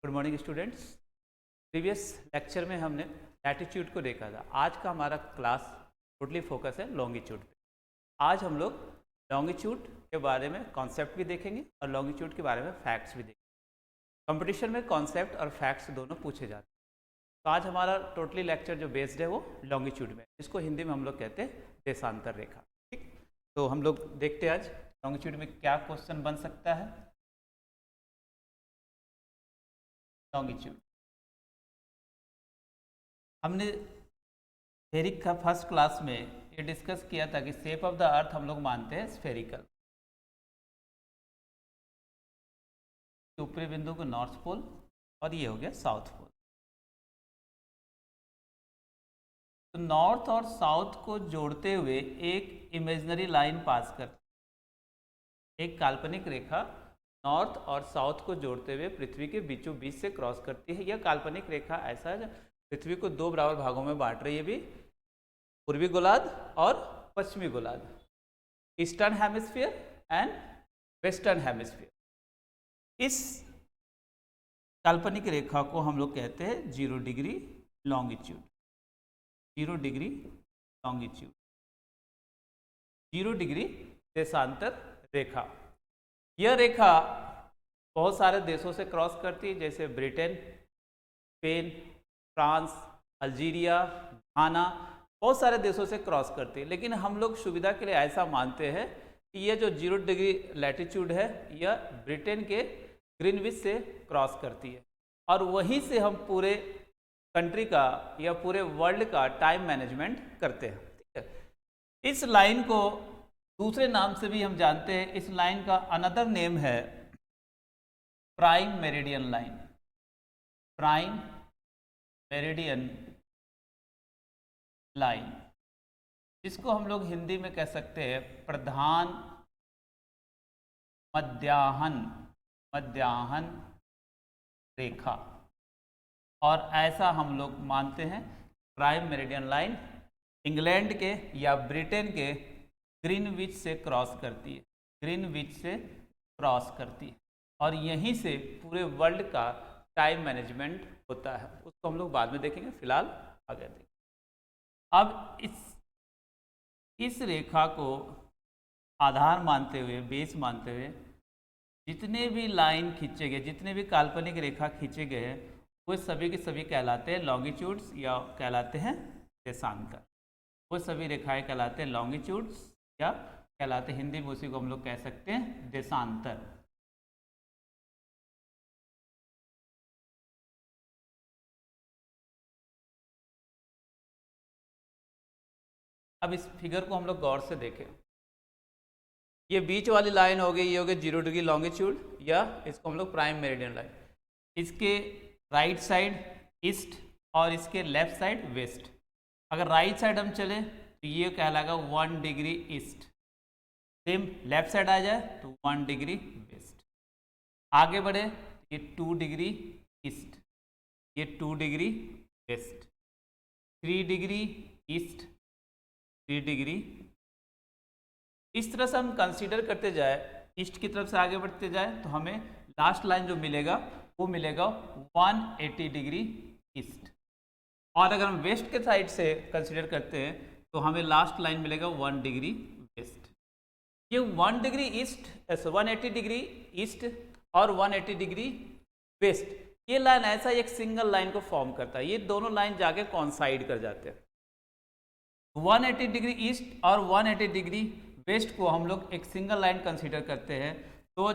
Good morning students. Previous lecture में हमने latitude को देखा था। आज का हमारा क्लास टोटली फोकस है लॉन्गिट्यूड पे। आज हम लोग लॉन्गिट्यूड के बारे में कॉन्सेप्ट भी देखेंगे और लॉन्गिट्यूड के बारे में फैक्ट्स भी देखेंगे। कंपटीशन में कॉन्सेप्ट और फैक्ट्स दोनों पूछे जाते हैं। तो आज हमारा टोटली लेक्चर जो बेस्ड है वो लॉन्गिट्यूड में, जिसको हिंदी में हम लोग कहते हैं देशांतर रेखा। ठीक, तो हम लोग देखते हैं आज लॉन्गिट्यूड में क्या क्वेश्चन बन सकता है। लॉन्गिट्यूड हमने थ्योरी का फर्स्ट क्लास में ये डिस्कस किया था कि शेप ऑफ द अर्थ हम लोग मानते हैं स्फेरिकल। ऊपरी बिंदु को नॉर्थ पोल और ये हो गया साउथ पोल। तो नॉर्थ और साउथ को जोड़ते हुए एक इमेजिनरी लाइन पास करती है। एक काल्पनिक रेखा नॉर्थ और साउथ को जोड़ते हुए पृथ्वी के बीचों बीच से क्रॉस करती है। यह काल्पनिक रेखा ऐसा है पृथ्वी को दो बराबर भागों में बांट रही है भी, पूर्वी गोलार्ध और पश्चिमी गोलार्ध, eastern hemisphere and western hemisphere. इस काल्पनिक रेखा को हम लोग कहते हैं 0 degree longitude. 0 degree longitude, 0 degree देशांतर रेखा। यह रेखा बहुत सारे देशों से क्रॉस करती है, जैसे ब्रिटेन, स्पेन, फ्रांस, अल्जीरिया, घाना, बहुत सारे देशों से क्रॉस करती है। लेकिन हम लोग सुविधा के लिए ऐसा मानते हैं कि यह जो 0 डिग्री लैटिट्यूड है यह ब्रिटेन के ग्रीनविच से क्रॉस करती है और वहीं से हम पूरे कंट्री का या पूरे वर्ल्ड का टाइम मैनेजमेंट करते हैं। ठीक है, इस लाइन को दूसरे नाम से भी हम जानते हैं। इस लाइन का अनदर नेम है prime meridian line. Prime meridian line, जिसको हम लोग हिंदी में कह सकते हैं प्रधान मध्याह्न रेखा। और ऐसा हम लोग मानते हैं प्राइम मेरिडियन लाइन इंग्लैंड के या ब्रिटेन के ग्रीनविच से क्रॉस करती है। ग्रीनविच से क्रॉस करती है और यहीं से पूरे वर्ल्ड का टाइम मैनेजमेंट होता है। उसको हम लोग बाद में देखेंगे, फिलहाल आगे देखेंगे। अब इस रेखा को आधार मानते हुए, बेस मानते हुए जितने भी लाइन खींचे गए, जितने भी काल्पनिक रेखा खींचे गए हैं, वो सभी के सभी कहलाते हैं लॉन्गिट्यूड्स या कहलाते हैं देशांतर। वो सभी रेखाएं कहलाते हैं लॉन्गिट्यूड्स या कहलाते, हिंदी में उसी को हम लोग कह सकते हैं देशांतर। अब इस फिगर को हम लोग गौर से देखें। ये बीच वाली लाइन हो गई, ये हो गई 0 डिग्री लॉन्गिट्यूड या इसको हम लोग प्राइम मेरिडियन लाइन। इसके राइट साइड ईस्ट और इसके लेफ्ट साइड वेस्ट। अगर राइट साइड हम चले तो ये कहलाएगा 1 degree east. Same left side आ जाए तो 1 डिग्री वेस्ट। आगे बढ़े ये 2 डिग्री ईस्ट, ये 2 degree west, 3 degree east, 3 degree. इस तरह से हम कंसीडर करते जाए, ईस्ट की तरफ से आगे बढ़ते जाए तो हमें लास्ट लाइन जो मिलेगा वो मिलेगा 180 डिग्री ईस्ट। और अगर हम वेस्ट के साइड से कंसीडर करते हैं तो हमें लास्ट लाइन मिलेगा 1 डिग्री वेस्ट। ये 1 डिग्री ईस्ट, 180 डिग्री ईस्ट और 180 डिग्री वेस्ट, ये लाइन ऐसा एक सिंगल लाइन को फॉर्म करता है। ये दोनों लाइन जाके कॉन्साइड कर जाते हैं। 180 डिग्री ईस्ट और 180 डिग्री वेस्ट को हम लोग एक सिंगल लाइन कंसीडर करते हैं। तो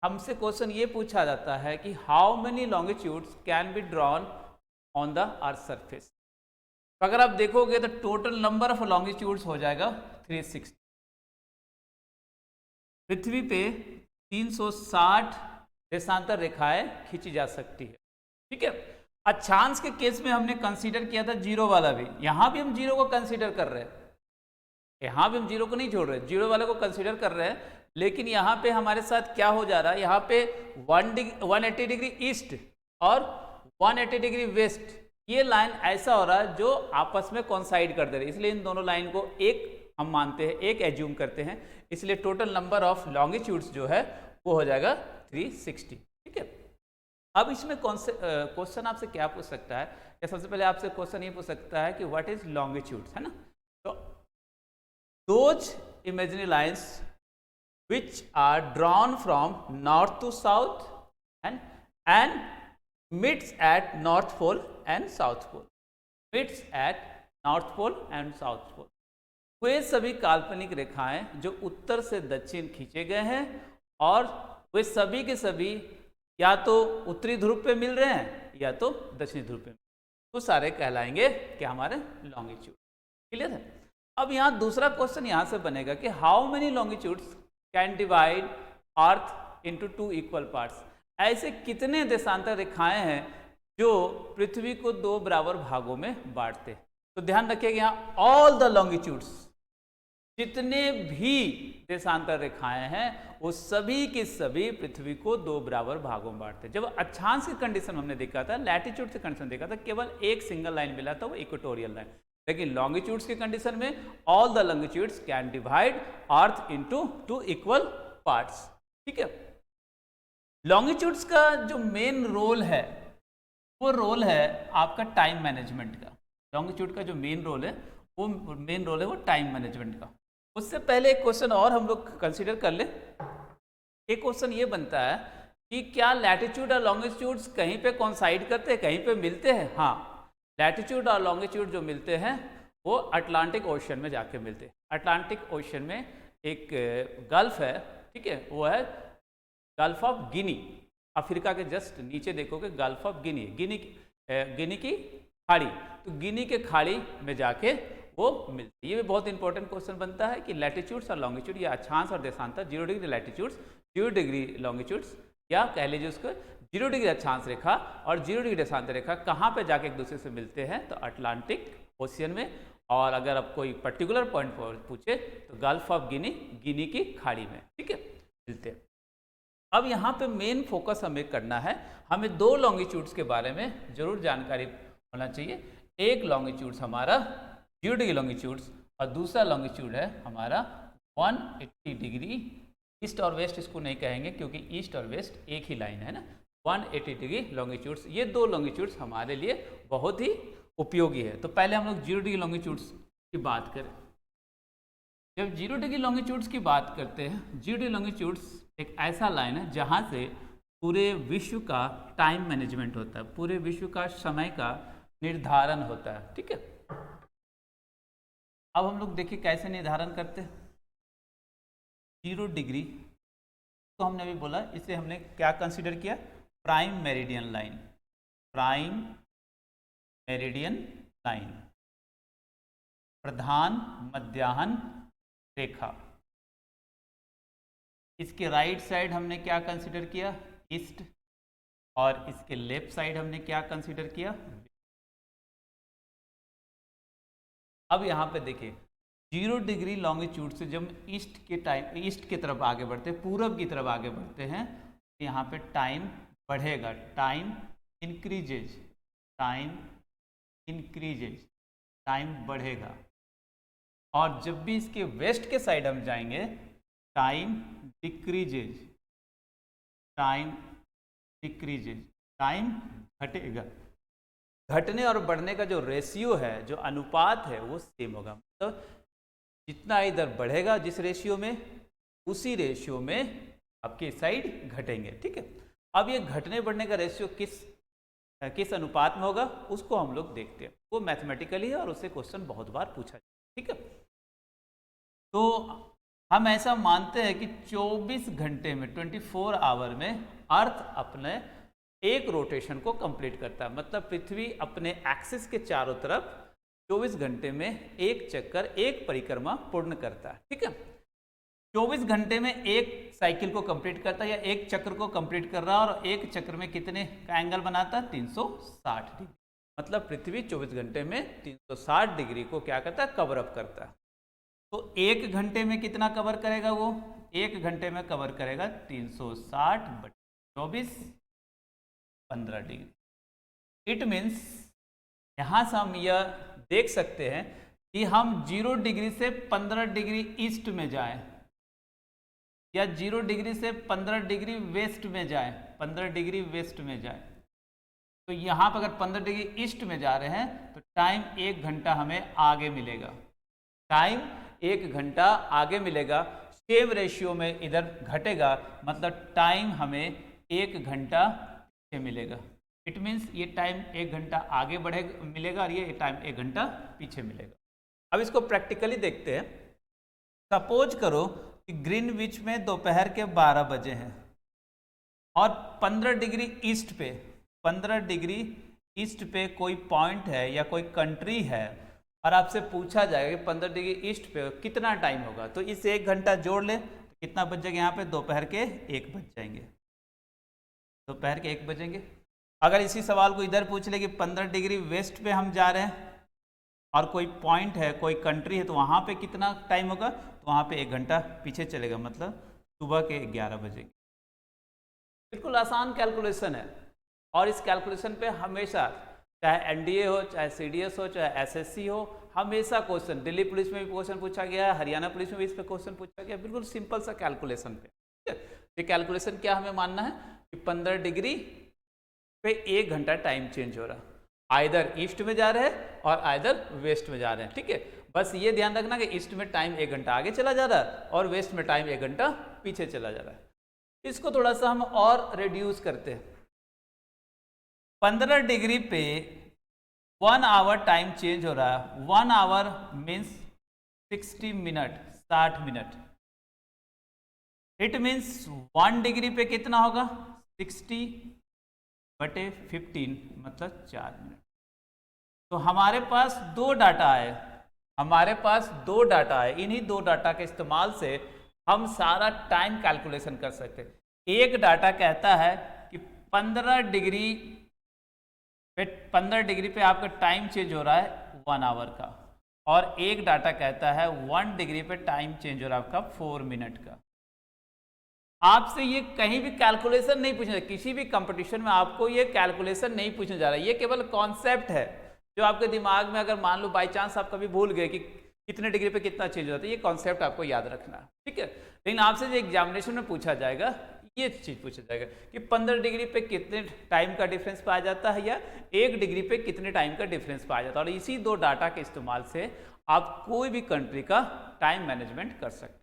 हमसे क्वेश्चन ये पूछा जाता है कि how many longitudes can be drawn on the earth surface. तो अगर आप देखोगे तो टोटल नंबर ऑफ लॉन्गिट्यूड्स हो जाएगा 360। पृथ्वी पे 360 देशांतर रेखाएं खींची जा सकती है। ठीक है, अक्षांश के केस में हमने कंसीडर किया था 0 वाला भी। यहां भी हम 0 को कंसीडर कर रहे हैं, यहां भी हम 0 को नहीं छोड़ रहे, 0 वाले को कंसीडर कर रहे हैं। लेकिन यहाँ पे हमारे साथ क्या हो जा रहा है, यहाँ पे 180 डिग्री ईस्ट और 180 डिग्री वेस्ट, ये लाइन ऐसा हो रहा है जो आपस में कॉन्साइड कर दे रही है। इसलिए इन दोनों लाइन को एक हम मानते हैं, एक एज्यूम करते हैं। इसलिए टोटल नंबर ऑफ लॉन्गिट्यूड्स जो है वो हो जाएगा 360। ठीक है, अब इसमें कौन से क्वेश्चन आपसे क्या पूछ सकता है, या सबसे पहले आपसे क्वेश्चन ये पूछ सकता है कि व्हाट इज लॉन्गिट्यूड, है ना। तो those imaginary lines which are drawn from north to south and meets at north pole and south pole, meets at north pole and south pole। वे सभी काल्पनिक रेखाएं जो उत्तर से दक्षिण खींचे गए हैं और वे सभी के सभी या तो उत्तरी ध्रुव पे मिल रहे हैं या तो दक्षिणी ध्रुव पे, तो सारे कहलाएंगे कि हमारे लॉन्गिट्यूड। क्लियर है। अब यहाँ दूसरा क्वेश्चन यहाँ से बनेगा कि how many longitudes can divide earth into 2 equal parts. ऐसे कितने देशांतर रेखाएं हैं जो पृथ्वी को 2 बराबर भागों में बांटते। तो ध्यान रखिएगा यहाँ ऑल द लॉन्गिट्यूड्स, जितने भी देशांतर रेखाएं हैं वो सभी के सभी पृथ्वी को 2 बराबर भागों में बांटते। जब अक्षांश की कंडीशन हमने देखा था, लैटिट्यूड से कंडीशन देखा था, केवल एक सिंगल लाइन मिला था, वो इक्वेटोरियल लाइन। लेकिन लॉन्गिट्यूड्स की कंडीशन में all the longitudes can divide earth into 2 equal parts. ठीक है। लॉन्गिट्यूड्स का जो मेन रोल है वो रोल है आपका टाइम मैनेजमेंट का। लॉन्गिट्यूड का जो मेन रोल है वो टाइम मैनेजमेंट का। उससे पहले एक क्वेश्चन और हम लोग कंसीडर कर ले। एक क्वेश्चन ये बनता है कि क्या लैटिट्यूड और लॉन्गिट्यूड्स कहीं पे कोइंसाइड करते हैं, कहीं पे मिलते हैं। हाँ, लैटिट्यूड और लॉन्गिट्यूड जो मिलते हैं वो अटलांटिक ओशन में जाके मिलते हैं। अटलांटिक ओशन में एक गल्फ है, ठीक है, वो है गल्फ ऑफ गिनी। अफ्रीका के जस्ट नीचे देखोगे गल्फ ऑफ गिनी, गिनी की खाड़ी। तो गिनी के खाड़ी में जाके वो मिलती है। ये भी बहुत इंपॉर्टेंट क्वेश्चन बनता है कि लैटिट्यूड्स और लॉन्गिट्यूड या अक्षांश और देशांतर 0 डिग्री लैटिट्यूड्स 0 डिग्री लॉन्गिट्यूड्स, या कह लीजिए उसको 0 डिग्री अक्षांश रेखा और 0 डिग्री देशांतर रेखा कहाँ पे जाके एक दूसरे से मिलते हैं। तो अटलांटिक ओशियन में, और अगर आप कोई पर्टिकुलर पॉइंट पर पूछे तो गल्फ ऑफ गिनी, गिनी की खाड़ी में, ठीक है, मिलते हैं। अब यहाँ पे मेन फोकस हमें करना है, हमें 2 लॉन्गिट्यूड्स के बारे में जरूर जानकारी होना चाहिए। एक लॉन्गिट्यूड्स हमारा 0 डिग्री लॉन्गिट्यूड्स और दूसरा लॉन्गिट्यूड है हमारा 180 डिग्री। ईस्ट और वेस्ट इसको नहीं कहेंगे क्योंकि ईस्ट और वेस्ट एक ही लाइन है ना। 180 डिग्री लॉन्गिट्यूड्स, ये 2 लॉन्गिट्यूड्स हमारे लिए बहुत ही उपयोगी है। तो पहले हम लोग 0 डिग्री लॉन्गिट्यूड्स की बात करें। जब 0 डिग्री लॉन्गिट्यूड्स की बात करते हैं, 0 डिग्री लॉन्गिट्यूड्स एक ऐसा लाइन है जहाँ से पूरे विश्व का टाइम मैनेजमेंट होता है, पूरे विश्व का समय का निर्धारण होता है। ठीक है। अब हम लोग देखिए कैसे निर्धारण करते हैं 0 डिग्री। तो हमने अभी बोला, इसे हमने क्या कंसीडर किया, prime meridian line, prime meridian line, प्रधान मध्याह्न रेखा। इसके राइट साइड हमने क्या कंसीडर किया, ईस्ट, और इसके लेफ्ट साइड हमने क्या कंसीडर किया। अब यहाँ पे देखिए 0 डिग्री लॉन्गिट्यूड से जब ईस्ट की तरफ आगे बढ़ते हैं, पूरब की तरफ आगे बढ़ते हैं, तो यहाँ पे टाइम बढ़ेगा, टाइम इंक्रीजेज, टाइम बढ़ेगा। और जब भी इसके वेस्ट के साइड हम जाएंगे, टाइम डिक्रीजेज, टाइम घटेगा। घटने और बढ़ने का जो रेशियो है, जो अनुपात है, वो सेम होगा। मतलब जितना इधर बढ़ेगा जिस रेशियो में, उसी रेशियो में आपके साइड घटेंगे। ठीक है। अब ये घटने बढ़ने का रेशियो किस अनुपात में होगा, उसको हम लोग देखते हैं। वो मैथमेटिकली है और उससे क्वेश्चन बहुत बार पूछा जाए। ठीक है। तो हम ऐसा मानते हैं कि 24 घंटे में, 24 आवर में अर्थ अपने एक रोटेशन को कंप्लीट करता है। मतलब पृथ्वी अपने एक्सिस के चारों तरफ 24 घंटे में एक चक्कर, एक परिक्रमा पूर्ण करता है। ठीक है। 24 घंटे में एक साइकिल को कंप्लीट करता है या एक चक्र को कंप्लीट कर रहा है, और एक चक्र में कितने का एंगल बनाता है, 360 डिग्री। मतलब पृथ्वी 24 घंटे में 360 डिग्री को क्या करता है, कवर अप करता है। तो एक घंटे में कितना कवर करेगा वो, एक घंटे में कवर करेगा 360/24, 15 डिग्री। इट मीन्स यहाँ से हम यह देख सकते हैं कि हम 0 डिग्री से 15 डिग्री ईस्ट में जाएं, या 0 डिग्री से 15 डिग्री वेस्ट में जाए, 15 डिग्री वेस्ट में जाए, तो यहाँ पर अगर 15 डिग्री ईस्ट में जा रहे हैं तो टाइम 1 घंटा हमें आगे मिलेगा, टाइम 1 घंटा आगे मिलेगा। सेम रेशियो में इधर घटेगा, मतलब टाइम हमें 1 घंटा पीछे मिलेगा। इट मीन्स ये टाइम 1 घंटा आगे बढ़ेगा मिलेगा और ये टाइम 1 घंटा पीछे मिलेगा। अब इसको प्रैक्टिकली देखते हैं। सपोज करो कि ग्रीनविच में दोपहर के 12 बजे हैं और 15 डिग्री ईस्ट पे, 15 डिग्री ईस्ट पे कोई पॉइंट है या कोई कंट्री है और आपसे पूछा जाएगा कि 15 डिग्री ईस्ट पे कितना टाइम होगा, तो इस 1 घंटा जोड़ ले तो कितना बच जाएगा, यहाँ पे दोपहर के 1 बज जाएंगे, दोपहर के 1 बजेंगे। अगर इसी सवाल को इधर पूछ ले कि 15 डिग्री वेस्ट पे हम जा रहे हैं और कोई पॉइंट है, कोई कंट्री है, तो वहाँ पे कितना टाइम होगा, तो वहाँ पे 1 घंटा पीछे चलेगा, मतलब सुबह के 11 बजे। बिल्कुल आसान कैलकुलेशन है और इस कैलकुलेशन पे हमेशा, चाहे एनडीए हो, चाहे सीडीएस हो, चाहे एसएससी हो, हमेशा क्वेश्चन, दिल्ली पुलिस में भी क्वेश्चन पूछा गया है, हरियाणा पुलिस में भी इस पे क्वेश्चन पूछा गया, बिल्कुल सिंपल सा कैलकुलेशन पे। ठीक है, ये कैलकुलेशन क्या हमें मानना है कि 15 डिग्री पे 1 घंटा टाइम चेंज हो रहा, आइदर ईस्ट में जा रहे हैं और आइदर वेस्ट में जा रहे हैं। ठीक है, बस ये ध्यान रखना कि ईस्ट में टाइम 1 घंटा आगे चला जा रहा है और वेस्ट में टाइम 1 घंटा पीछे चला जा रहा है। इसको थोड़ा सा हम और रिड्यूस करते हैं। 15 डिग्री पे 1 आवर टाइम चेंज हो रहा है, 1 hour means 60 minute, 60 minute. It means 1 degree पे कितना होगा, 60/15 मतलब 4 मिनट। तो हमारे पास 2 डाटा है, हमारे पास 2 डाटा है, इन्हीं 2 डाटा के इस्तेमाल से हम सारा टाइम कैलकुलेशन कर सकते हैं। एक डाटा कहता है कि 15 डिग्री पे आपका टाइम चेंज हो रहा है 1 आवर का, और एक डाटा कहता है 1 डिग्री पे टाइम चेंज हो रहा है आपका 4 मिनट का। आपसे ये कहीं भी कैलकुलेशन नहीं पूछा, किसी भी कंपटीशन में आपको ये कैलकुलेशन नहीं पूछने जा रहा है, ये केवल कॉन्सेप्ट है जो आपके दिमाग में, अगर मान लो बाई चांस आप कभी भूल गए कि कितने डिग्री पे कितना चेंज होता है, ये कॉन्सेप्ट आपको याद रखना है। ठीक है, लेकिन आपसे जो एग्जामिनेशन में पूछा जाएगा ये चीज पूछा जाएगा कि 15 डिग्री पे कितने टाइम का डिफरेंस पाया जाता है या 1 डिग्री पे कितने टाइम का डिफरेंस पाया जाता है, और इसी 2 डाटा के इस्तेमाल से आप कोई भी कंट्री का टाइम मैनेजमेंट कर सकते हैं।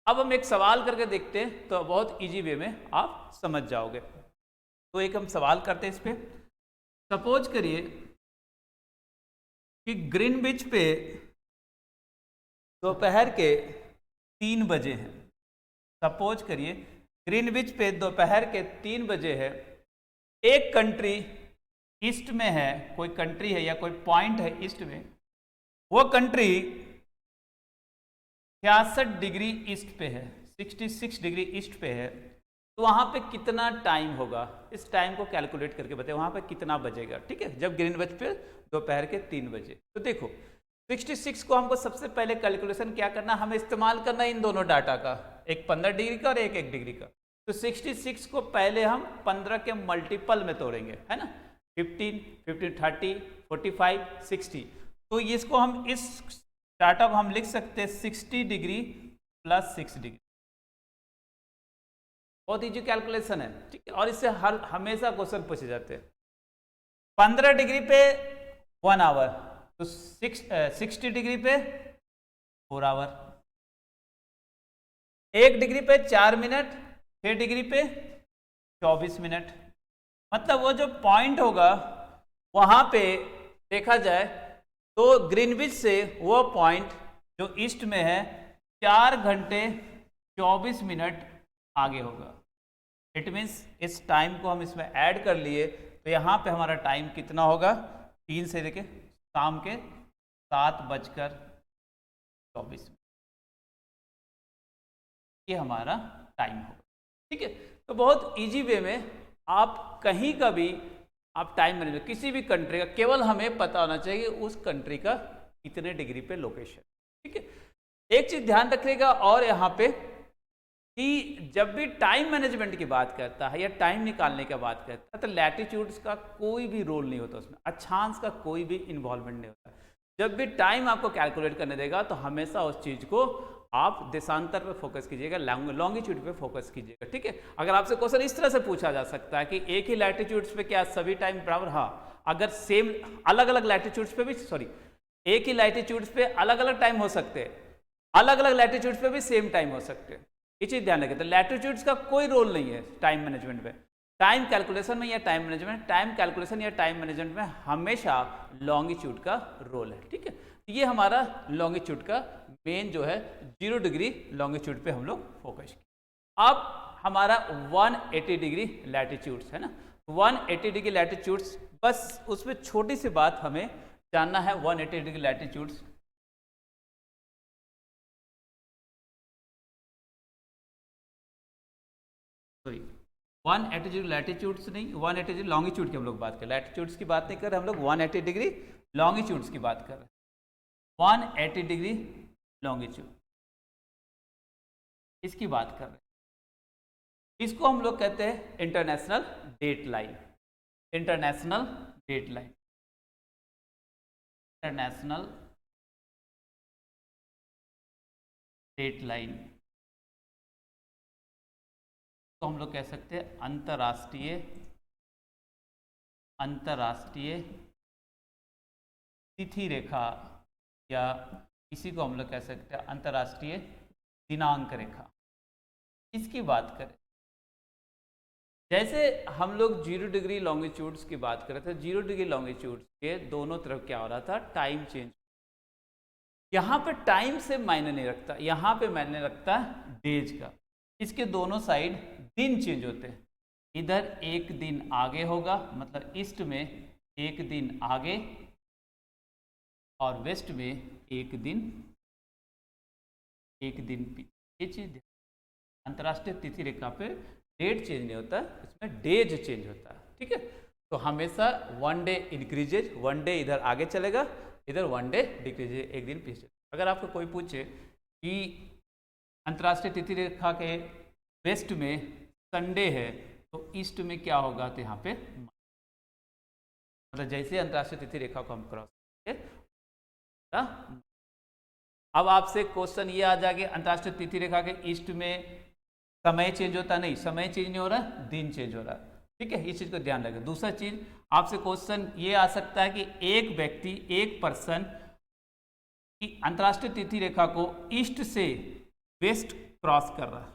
अब हम एक सवाल करके देखते हैं तो बहुत इजी वे में आप समझ जाओगे। तो एक हम सवाल करते हैं इस पे। सपोज करिए कि ग्रीनविच पे दोपहर के 3 बजे हैं। सपोज करिए ग्रीनविच पे दोपहर के 3 बजे है। एक कंट्री ईस्ट में है, कोई कंट्री है या कोई पॉइंट है ईस्ट में, वो कंट्री 66 डिग्री ईस्ट पे है, 66 डिग्री ईस्ट पे है, तो वहाँ पे कितना टाइम होगा, इस टाइम को कैलकुलेट करके बताए वहाँ पे कितना बजेगा। ठीक है, जब ग्रीनविच पे दोपहर के 3 बजे। तो देखो 66 को हमको सबसे पहले कैलकुलेशन क्या करना, हमें इस्तेमाल करना इन दोनों डाटा का, एक 15 डिग्री का और एक 1 डिग्री का। तो 66 को पहले हम 15 के मल्टीपल में तोड़ेंगे, है ना, 15, 30, 45, 60। तो इसको हम, इस डाटा को हम लिख सकते हैं 60 डिग्री प्लस 6 डिग्री। बहुत इजी कैलकुलेशन है। ठीक है, और इससे हर हमेशा क्वेश्चन पूछे जाते हैं। 15 डिग्री पे 1 आवर, तो 60 डिग्री पे 4 आवर, 1 डिग्री पे 4 मिनट, 6 डिग्री पे 24 मिनट। मतलब वो जो पॉइंट होगा वहां पे देखा जाए तो ग्रीनविच से वो पॉइंट जो ईस्ट में है 4 घंटे 24 मिनट आगे होगा। इट मीन्स इस टाइम को हम इसमें ऐड कर लिए तो यहाँ पे हमारा टाइम कितना होगा, 3 से लेके शाम के 7:24। ये हमारा टाइम होगा। ठीक है, तो बहुत इजी वे में आप कहीं का भी आप टाइम मैनेजमेंट, किसी भी कंट्री का, केवल हमें पता होना चाहिए उस कंट्री का कितने डिग्री पे लोकेशन। ठीक है, एक चीज ध्यान रखिएगा और यहाँ पे कि जब भी टाइम मैनेजमेंट की बात करता है या टाइम निकालने की बात करता है तो लैटिट्यूड्स का कोई भी रोल नहीं होता उसमें, अक्षांश का कोई भी इन्वॉल्वमेंट नहीं होता। जब भी टाइम आपको कैलकुलेट करने देगा तो हमेशा उस चीज़ को आप देशांतर पे फोकस कीजिएगा, लॉन्गिट्यूड पे फोकस कीजिएगा, ठीक है। अगर आपसे क्वेश्चन इस तरह से पूछा जा सकता है कि एक ही लैटिट्यूड्स पे क्या सभी टाइम बराबर, हाँ, अगर सेम अलग अलग लैटिट्यूड्स पे भी, सॉरी, एक ही लैटिट्यूड्स पे अलग अलग टाइम हो सकते हैं, अलग अलग लैटिट्यूड्स पे भी सेम टाइम हो सकते हैं, ये चीज ध्यान रखें। तो लैटिट्यूड्स का कोई रोल नहीं है टाइम मैनेजमेंट में, टाइम कैलकुलेशन में या टाइम मैनेजमेंट, टाइम कैलकुलेशन या टाइम मैनेजमेंट में हमेशा लॉन्गिट्यूड का रोल है, ठीक है। ये हमारा लॉन्गिट्यूड का मेन जो है 0 डिग्री लॉन्गिट्यूड पे हम लोग फोकस किए। अब हमारा 180 डिग्री लैटिट्यूड्स है ना, 180 डिग्री लैटिट्यूड्स, बस उसमें छोटी सी बात हमें जानना है। 180 degree latitudes, sorry 180 degree latitudes नहीं, 180 डिग्री लॉन्गिट्यूड की हम लोग बात कर रहे हैं, लैटिट्यूड्स की बात नहीं कर रहे हम लोग, 180 डिग्री लॉन्गिट्यूड्स की बात कर रहे हैं। 180 डिग्री लॉन्गिट्यूड, इसकी बात कर रहे हैं। इसको हम लोग कहते हैं international date line, international date line, international date line, तो हम लोग कह सकते हैं अंतर्राष्ट्रीय, अंतर्राष्ट्रीय तिथि रेखा, या इसी को हम लोग कह सकते हैं अंतर्राष्ट्रीय दिनांक रेखा। इसकी बात करें, जैसे हम लोग 0 डिग्री लॉन्गिट्यूड्स की बात कर रहे थे, 0 डिग्री लॉन्गिट्यूड्स के दोनों तरफ क्या हो रहा था, टाइम चेंज। यहाँ पे टाइम से मायने नहीं रखता, यहाँ पे मायने रखता है डेज का। इसके दोनों साइड दिन चेंज होते हैं, इधर एक दिन आगे होगा, मतलब ईस्ट में एक दिन आगे और वेस्ट में एक दिन पीछे। ये चीज अंतर्राष्ट्रीय तिथि रेखा पे डेट चेंज नहीं होता, इसमें डेज चेंज होता है, ठीक है। तो हमेशा 1 डे इंक्रीजेज, 1 डे इधर आगे चलेगा, इधर 1 डे डिक्रीजेज, एक दिन पीछे। अगर आपको कोई पूछे कि अंतर्राष्ट्रीय तिथि रेखा के वेस्ट में संडे है तो ईस्ट में क्या होगा, तो यहाँ पे मतलब जैसे अंतर्राष्ट्रीय तिथि रेखा को हम क्रॉस करेंगे। अब आपसे क्वेश्चन ये आ जाएगा, अंतर्राष्ट्रीय तिथि रेखा के ईस्ट में समय चेंज होता नहीं, समय चेंज नहीं हो रहा, दिन चेंज हो रहा, ठीक है। इस चीज को ध्यान रखें। दूसरा चीज आपसे क्वेश्चन ये आ सकता है कि एक व्यक्ति, एक पर्सन की अंतर्राष्ट्रीय तिथि रेखा को ईस्ट से वेस्ट क्रॉस कर रहा है,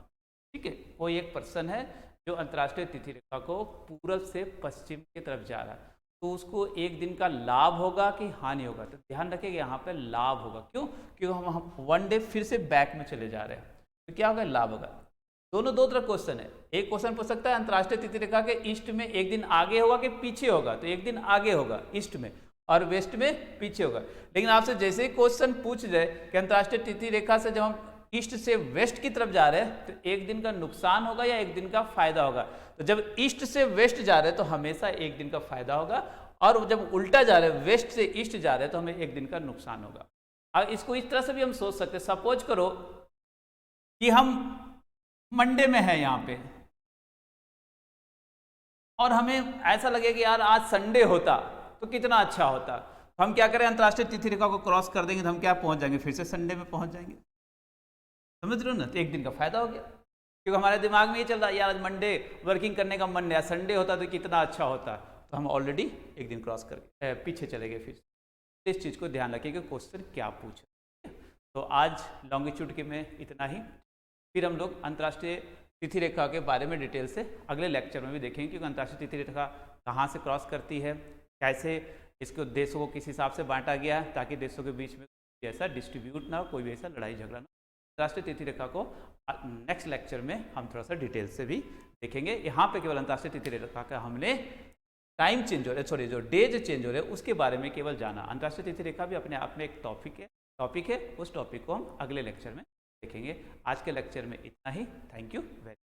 ठीक है। कोई एक पर्सन है जो अंतर्राष्ट्रीय तिथि रेखा को पूरब से पश्चिम की तरफ जा रहा है, तो उसको एक दिन का लाभ होगा कि हानि होगा, तो ध्यान रखिएगा यहाँ पे लाभ होगा। क्यों? क्योंकि हम 1 डे फिर से बैक में चले जा रहे हैं, तो क्या होगा, लाभ होगा। दोनों दो तरफ क्वेश्चन है। एक क्वेश्चन पूछ सकता है अंतर्राष्ट्रीय तिथि रेखा के ईस्ट में एक दिन आगे होगा कि पीछे होगा, तो एक दिन आगे होगा ईस्ट में, और वेस्ट में पीछे होगा। लेकिन आपसे जैसे ही क्वेश्चन पूछ जाए कि अंतर्राष्ट्रीय तिथि रेखा से जब हम ईस्ट से वेस्ट की तरफ जा रहे हैं तो एक दिन का नुकसान होगा या एक दिन का फायदा होगा, तो जब ईस्ट से वेस्ट जा रहे हैं तो हमेशा एक दिन का फायदा होगा, और जब उल्टा जा रहे हैं, वेस्ट से ईस्ट जा रहे हैं, तो हमें एक दिन का नुकसान होगा। अब इसको इस तरह से भी हम सोच सकते हैं, सपोज करो कि हम मंडे में है यहाँ पे, और हमें ऐसा लगे कि यार आज संडे होता तो कितना अच्छा होता, तो हम क्या करें, अंतर्राष्ट्रीय तिथि रेखा को क्रॉस कर देंगे तो हम क्या पहुंच जाएंगे, फिर से संडे में पहुंच जाएंगे। समझ रहे हो ना, तो एक दिन का फायदा हो गया, क्योंकि हमारे दिमाग में ये चल रहा है यार आज मंडे वर्किंग करने का मन है, संडे होता तो कितना अच्छा होता, तो हम ऑलरेडी एक दिन क्रॉस कर पीछे चले गए। फिर इस चीज़ को ध्यान रखिए कि क्वेश्चन क्या पूछे। तो आज लॉन्गिट्यूड के में इतना ही, फिर हम लोग अंतर्राष्ट्रीय तिथि रेखा के बारे में डिटेल से अगले लेक्चर में भी देखेंगे, क्योंकि अंतर्राष्ट्रीय तिथि रेखा कहाँ से क्रॉस करती है, कैसे इसको देशों को किस हिसाब से बांटा गया है ताकि देशों के बीच में ऐसा डिस्ट्रीब्यूट ना हो, कोई भी ऐसा लड़ाई झगड़ा ना। अंतर्राष्ट्रीय तिथि रेखा को नेक्स्ट लेक्चर में हम थोड़ा सा डिटेल से भी देखेंगे। यहाँ पे केवल अंतर्राष्ट्रीय तिथि रेखा का हमने टाइम चेंज हो रहा है, सॉरी जो डेज चेंज हो रहे हैं उसके बारे में केवल जाना। अंतर्राष्ट्रीय तिथि रेखा भी अपने आप में एक टॉपिक है, उस टॉपिक को हम अगले लेक्चर में देखेंगे। आज के लेक्चर में इतना ही। Thank you very